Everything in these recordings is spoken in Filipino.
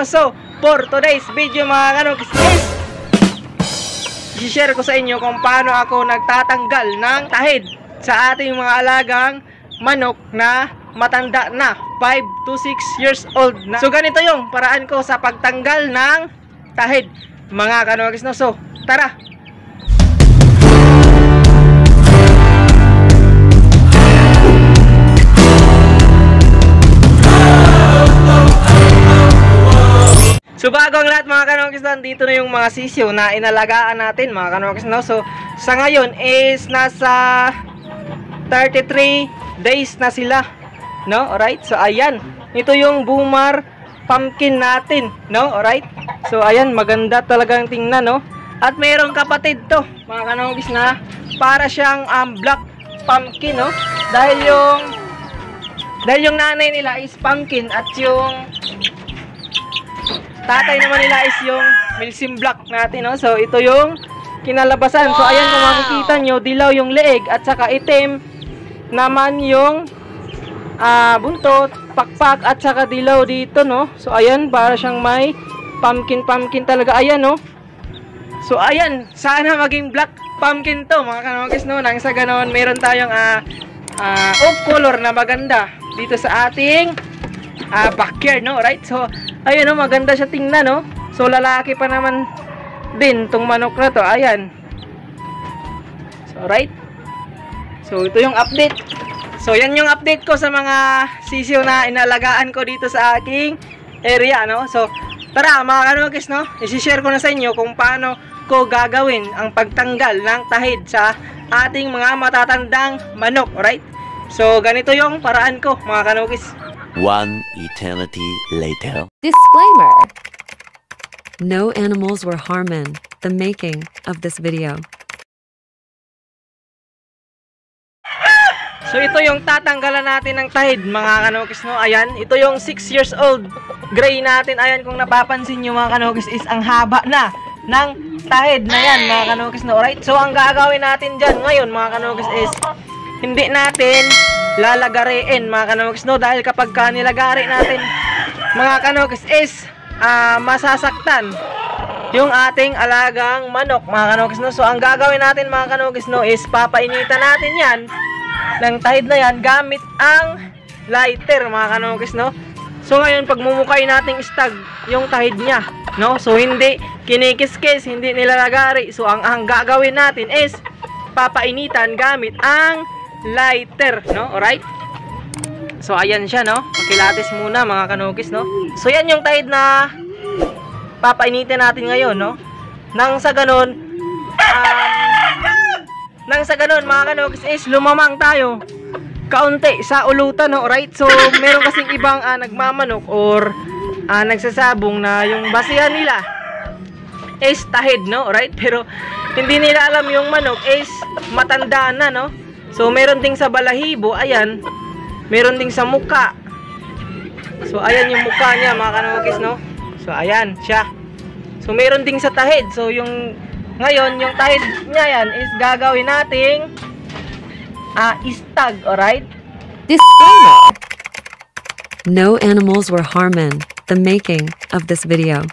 no? So, for today's video mga kanokis is i-share ko sa inyo kung paano ako nagtatanggal ng tahid sa ating mga alagang manok na matanda na 5 to 6 years old na. So ganito yung paraan ko sa pagtanggal ng tahid mga kanokis, no? So tara. So bago ang lahat mga kanokis, dito na yung mga sisiyo na inalagaan natin mga kanokis, no? So sa ngayon is nasa 33 days na sila, no? Alright, so ayan, ito yung boomer pumpkin natin, no? Alright, so ayan, maganda talagang tingnan, no? At mayroong kapatid to mga kanokis na para siyang black pumpkin, no? Dahil yung nanay nila is pumpkin at yung tatay naman nila is yung Milsim Black natin, no? So ito yung kinalabasan. So ayan, kung makikita nyo, dilaw yung leeg at saka itim naman yung buntot, pakpak at saka dilaw dito, no? So ayan, para siyang may pumpkin talaga. Ayan, no? So ayan, sana maging black pumpkin to mga kanokis, no? Nang sa ganon, meron tayong off color na maganda dito sa ating backyard, no? Right? So ayan, no, maganda siya tingnan, no? So lalaki pa naman din tong manok na to. Ayan. So right? So ito yung update. So yan yung update ko sa mga sisiyo na inalagaan ko dito sa aking area, no? So tara mga kanokis, no? I-share ko na sa inyo kung paano ko gagawin ang pagtanggal ng tahid sa ating mga matatandang manok, right? So ganito yung paraan ko mga kanokis. One eternity later. Disclaimer. No animals were harmed in the making of this video. So ito yung tatanggalan natin ng tahid mga kanokis, no? Ayan, ito yung 6 years old gray natin. Ayan, kung napapansin nyo mga kanokis is ang haba na ng tahid na yan mga kanokis, no? Alright, so ang gagawin natin dyan ngayon mga kanokis is hindi natin lalagariin mga kanokis, no? Dahil kapag nilagari natin mga kanokis is masasaktan yung ating alagang manok mga kanokis, no? So ang gagawin natin mga kanokis, no, is papainitan natin yan ng tahid na yan gamit ang lighter mga kanokis, no? So ngayon pagmumukay nating stag yung tahid niya, no? So hindi kinikis-kis, hindi nilalagari. So ang gagawin natin is papainitan gamit ang lighter, no? Alright? So ayan siya, no? Pakilatis muna mga kanokis, no? So yan yung tahid na papainitin natin ngayon, no? Nang sa ganon mga kanokis is lumamang tayo kaunti sa ulutan, no? Alright? So meron kasing ibang nagmamanok or nagsasabong na yung basihan nila is tahid, no? Alright? Pero hindi nila alam yung manok is matanda na, no? So meron ding sa balahibo, ayan. Meron ding sa muka. So ayan yung muka niya mga kanokis, no? So ayan siya. So meron ding sa tahid. So yung ngayon yung tahid niya yan is gagawin nating istag, alright? Disclaimer. No animals were harmed in the making of this video.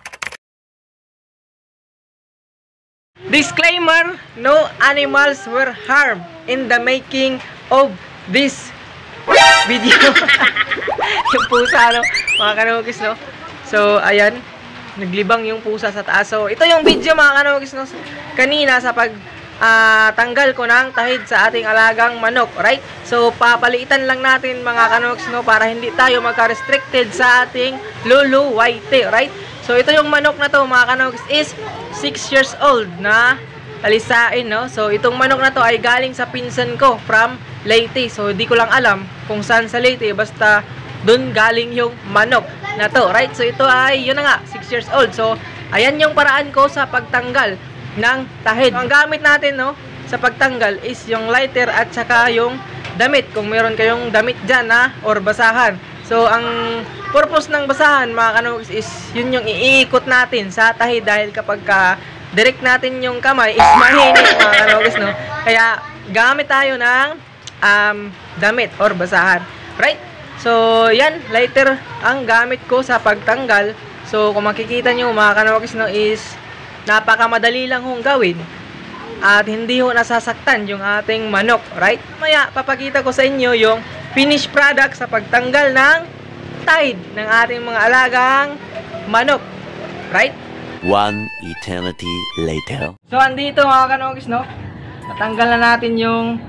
Disclaimer, no animals were harmed in the making of this video. Yung pusa, no? Mga kanokis, no? So, ayan. Naglibang yung pusa sa taas. So, ito yung video mga kanokis, no? Kanina sa tanggal ko ng tahid sa ating alagang manok, right? So, papalitan lang natin mga kanokis, no? Para hindi tayo magka-restricted sa ating lulu white, right? So, ito yung manok na to mga kanokis is 6 years old na alisain, no? So, itong manok na to ay galing sa pinsan ko from Leyte. So, di ko lang alam kung saan sa Leyte. Basta, dun galing yung manok na to, right? So, ito ay, yun na nga, 6 years old. So, ayan yung paraan ko sa pagtanggal ng tahid. So, ang gamit natin, no, sa pagtanggal is yung lighter at saka yung damit. Kung meron kayong damit dyan, or basahan. So, ang purpose ng basahan, mga kanokis, is yun yung iikot natin sa tahid dahil kapag direct natin yung kamay is mahinit mga kanokis, no? Kaya, gamit tayo ng damit or basahan. Right? So, yan, lighter ang gamit ko sa pagtanggal So, kung makikita nyo mga kanokis, no, is napakamadali lang hong gawin. At hindi ho nasasaktan yung ating manok, right? Maya, papakita ko sa inyo yung finished product sa pagtanggal ng tide ng ating mga alagang manok, right? One eternity later. So, andito mga kanokis, no? Natanggal na natin yung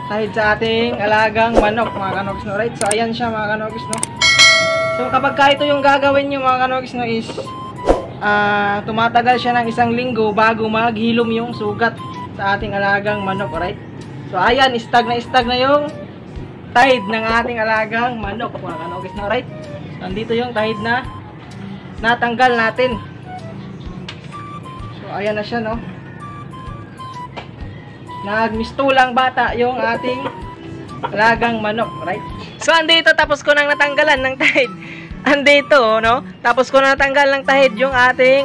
tide sa ating alagang manok, mga kanokis, no? Right? So, ayan siya mga kanokis, no? So, kapag ka ito yung gagawin nyo mga kanokis, no, is tumatagal siya ng 1 linggo bago maghilom yung sugat sa ating alagang manok, right? So, ayan, stag na yung tide ng ating alagang manok, mga kanokis, no? Right? So, andito yung tide na natanggal natin. So, ayan na siya, no? Nagmistulang bata yung ating alagang manok, right? So, andito, tapos ko nang natanggalan ng tide. Andito, no? Tapos ko na natanggal ng tide yung ating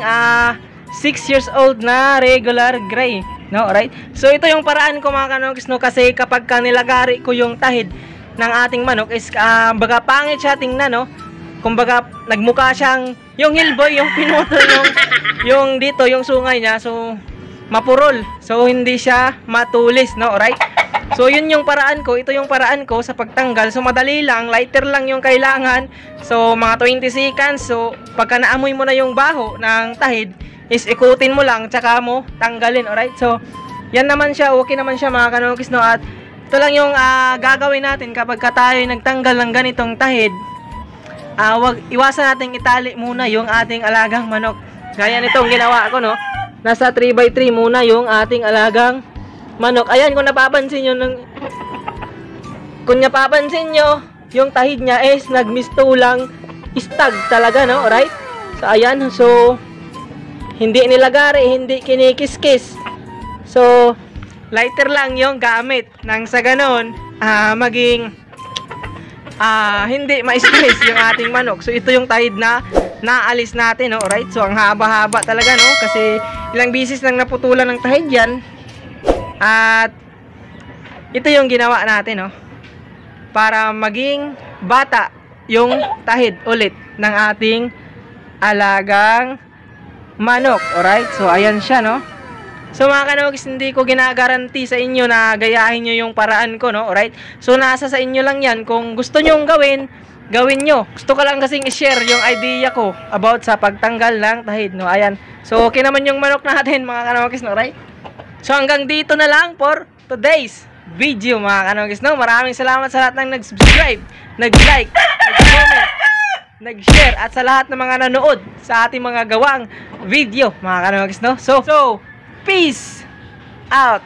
6 years old na regular gray, no? Right? So, ito yung paraan ko mga kanokis, no? Kasi kapag nilagari ko yung tahid ng ating manok is, baga pangit siya tingnan, no? Kumbaga, nagmukha siyang, yung hillboy, yung pinutol yung dito, yung sungay niya. So, mapurol. So, hindi siya matulis, no? Right? So, yun yung paraan ko. Ito yung paraan ko sa pagtanggal. So, madali lang. Lighter lang yung kailangan. So, mga 20 seconds. So, pagka naamoy mo na yung baho ng tahid, is ikutin mo lang, tsaka mo tanggalin. Alright? So, yan naman siya. Okay naman siya mga kanokis, no? At ito lang yung gagawin natin kapag tayo nagtanggal ng ganitong tahid. Iwasan natin itali muna yung ating alagang manok. Gaya nitong ginawa ko, no? Nasa 3x3 muna yung ating alagang manok. Ayan, kung napapansin nyo, yung tahid niya is nagmistulang stag talaga, no? Right? So, ayan. So, hindi nilagari, hindi kinikiskis. So, lighter lang yung gamit. Nang sa ganon, maging hindi ma-stress yung ating manok. So, ito yung tahid na naalis natin, no? Right? So, ang haba-haba talaga, no? Kasi, ilang bisis nang naputulan ng tahid yan. At ito yung ginawa natin, no? Para maging bata yung tahid ulit ng ating alagang manok. Alright? So, ayan siya, no? So, mga kanokis, hindi ko ginagaranti sa inyo na gayahin nyo yung paraan ko, no? Alright? So, nasa sa inyo lang yan. Kung gusto nyo gawin nyo. Gusto ko lang kasing i-share yung idea ko about sa pagtanggal ng tahid, no? Ayan. So, okay naman yung manok natin, mga kanokis, no? Alright? So, hanggang dito na lang for today's video, mga kanokis, no? Maraming salamat sa lahat ng nag-subscribe, nag-like, nag-comment, nag-share, at sa lahat ng mga nanood sa ating mga gawang video, mga kanokis, no? So, peace out!